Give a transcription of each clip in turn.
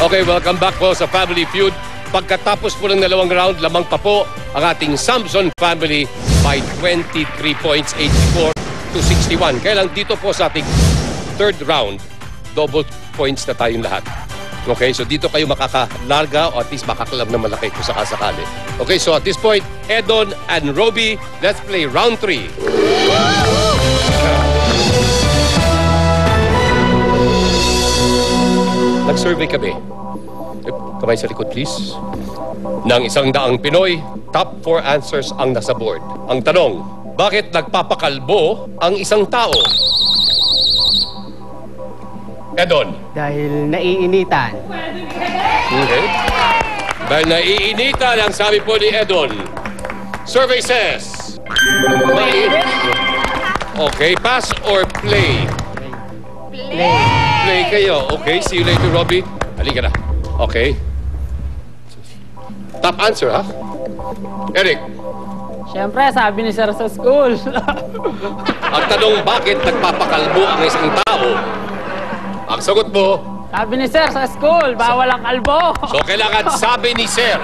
Okay, welcome back po sa Family Feud. Pagkatapos po ng dalawang round, lamang pa po ang ating Samson family by 23 points, 84 to 61. Kaya lang dito po sa ating third round, double points na tayong lahat. Okay, so dito kayo makakalarga o at least makakalab na malaki kung sakasakali. Okay, so at this point, Edon and Roby, let's play round 3. Nag-survey kami. Kamay sa likod, please. Ng 100 Pinoy, top 4 answers ang nasa board. Ang tanong, bakit nagpapakalbo ang isang tao? Edon. Dahil naiinitan. Okay. Dahil naiinitan ang sabi po ni Edon. Survey says. Okay, pass or play? Play kayo. Okay, see you later, Robbie. Halika na. Okay. Top answer, ha? Eric. Siyempre, sabi ni Sir sa school. Ang tanong, bakit nagpapakalbo ang isang tao? Ang sagot mo, Sabi ni Sir sa school, bawal ang kalbo. so kailangan sabi ni Sir.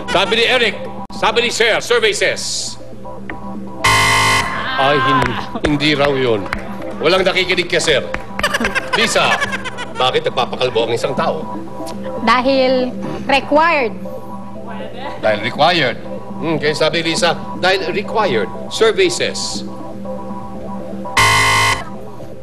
Sabi ni Eric, sabi ni Sir, survey says. Ay, hindi raw yun. Walang nakikinig kay Sir. Lisa, bakit nagpapakalbo ang isang tao? Dahil required. Dahil required. Okay, sabi Lisa, dahil required. Survey says.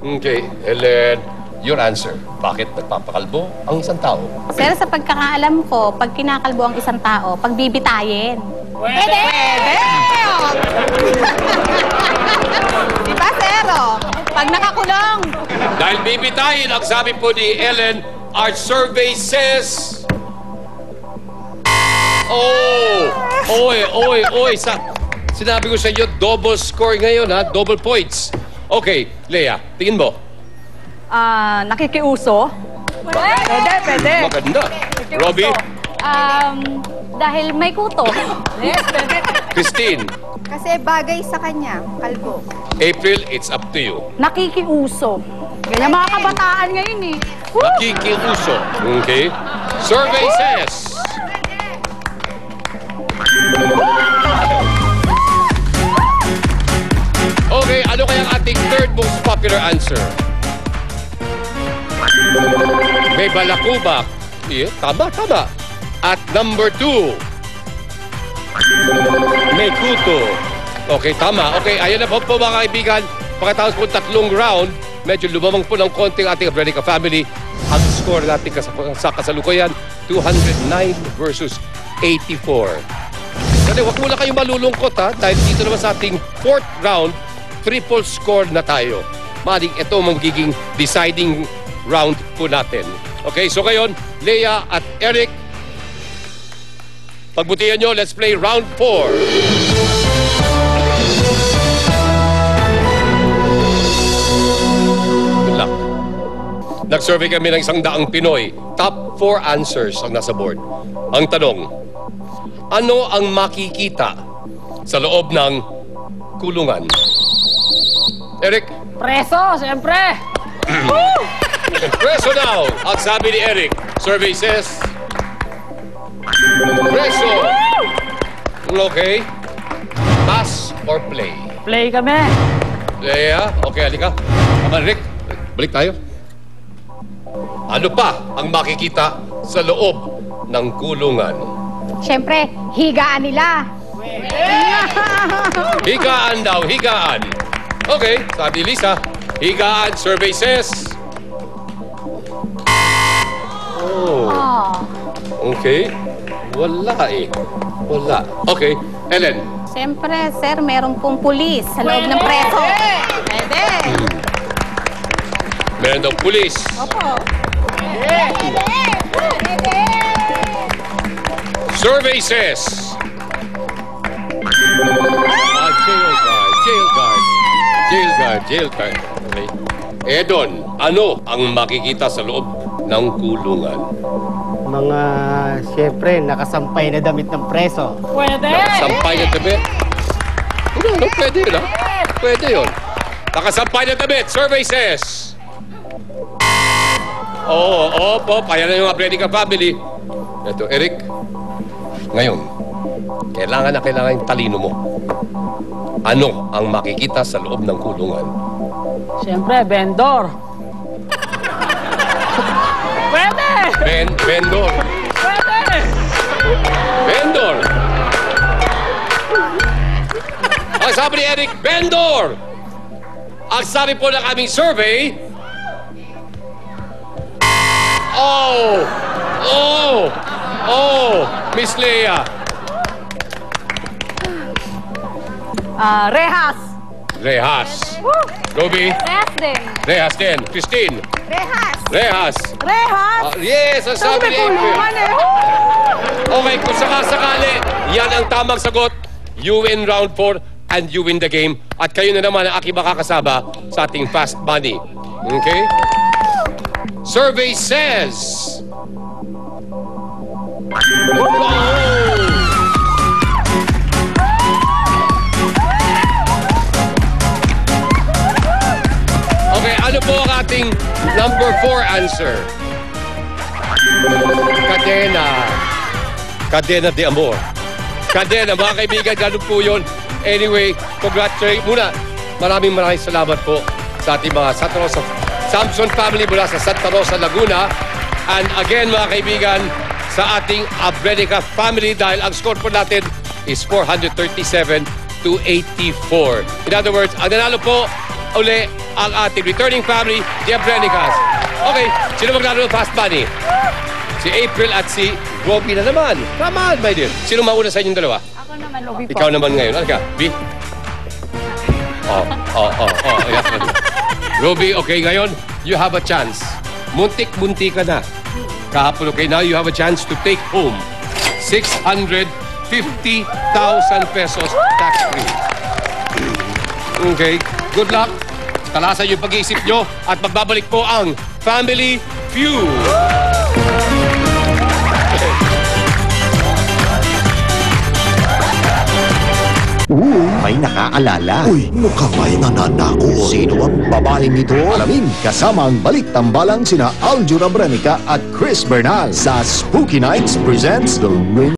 Okay, Helen, your answer. Bakit nagpapakalbo ang isang tao? Sir, sa pagkakaalam ko, pag kinakalbo ang isang tao, pagbibitayin. Pwede! Diba, Sir? Pag nakakulong. Dahil bibitayin, ang sabi po ni Ellen, our survey says... Sinabi ko sa inyo, double score ngayon, ha? Double points. Okay, Lea, tingin mo. Nakikiuso. Pwede. Maganda. Robbie? Dahil may kuto. Christine? Kasi bagay sa kanya, kalbo. April, it's up to you. Nakikiuso. Ganyan mga kabataan ngayon eh. Nakikiuso. Okay. Survey says... Okay, ano kaya ang ating third most popular answer? May balakubak. Yeah, tama. At number 2, may kuto. Okay, tama. Okay, ayan na po mga kaibigan. Pagkatapos po tatlong round, medyo lumamang po ng konting ating Abrenica family. Ang score natin sa kasalukuyan, 209 versus 84. Kasi huwag muna kayong malulungkot, ha? Dahil dito naman sa ating fourth round, triple score na tayo. Maring ito magiging deciding round po natin. Okay, so ngayon, Lea at Eric, pagbutihan nyo, let's play round 4. Good luck. Nag-survey kami ng 100 Pinoy. Top 4 answers ang nasa board. Ang tanong, ano ang makikita sa loob ng kulungan? Eric? Preso, siyempre. Preso daw, ang sabi ni Eric. Survey says... Preso. Okay. Pass or play? Play kami. Lea, okay, halika. Come on, Rick. Balik tayo. Ano pa ang makikita sa loob ng kulungan? Siyempre, higaan nila. Higaan daw, higaan. Okay, sabi Lisa, higaan, survey says... Okay. Wala eh. Wala. Okay, Ellen. Siyempre, Sir, meron pong pulis sa loob ng preso. Pwede. Meron daw pulis. Opo. Survey says... Jail guard. Okay. Edon, ano ang makikita sa loob ng kulungan? Mga, siyempre, nakasampay na damit ng preso. Pwede. Nakasampay na damit? Pwede yun, ha? Pwede yun. Nakasampay na damit. Survey says... Oo, opo, ayan na yung Abrenica family. Ito, Eric. Ngayon, kailangan yung talino mo. Ano ang makikita sa loob ng kulungan? Siyempre, vendor. Pwede! Vendor. Pwede! Vendor. Ang sabi ni Eric, vendor. Ang sabi po ng aming survey, Miss Leia. Rehas. Rehas. Ruby. Rehas din. Rehas din. Christine. Rehas! Rehas. Rehas! Yes, ang sabi ni April. Okay, kung sakasakali, yan ang tamang sagot. You win round 4 and you win the game. At kayo na naman ang aking makakasama sa ating fast money. Okay? Survey says... Okay, ano po ang ating number 4 answer? Cadena. Cadena de amor. Cadena, mga kaibigan, ganun po yun. Anyway, congratulate muna. Maraming salamat po sa ating mga Santa Rosa Samson family mula sa Santa Rosa, Laguna. And again, mga kaibigan, sa ating Abrenica family dahil ang score po natin is 437 to 84. In other words, ang nanalo po uli ang ating returning family, the Abrenicas. Okay, sino maglalaro ng fast money? Si April at si Robbie na naman. Come on, my dear. Sino mauna sa inyong dalawa? Ako naman, Ruby po. Ikaw naman ngayon. Ano ka? B? Yes, Ruby, okay, ngayon, you have a chance. Muntik-munti ka na. Kahapon, okay, now you have a chance to take home 650,000 pesos tax-free. Okay, good luck. Talasan yung pag-iisip nyo at magbabalik po ang Family Feud. May nakaalala. Uy, mukhang may nananako. Sino ang babaeng ito? Alamin kasama ang balik-tambalang sina Aljur Abrenica at Chris Bernal sa Spooky Nights presents The Ring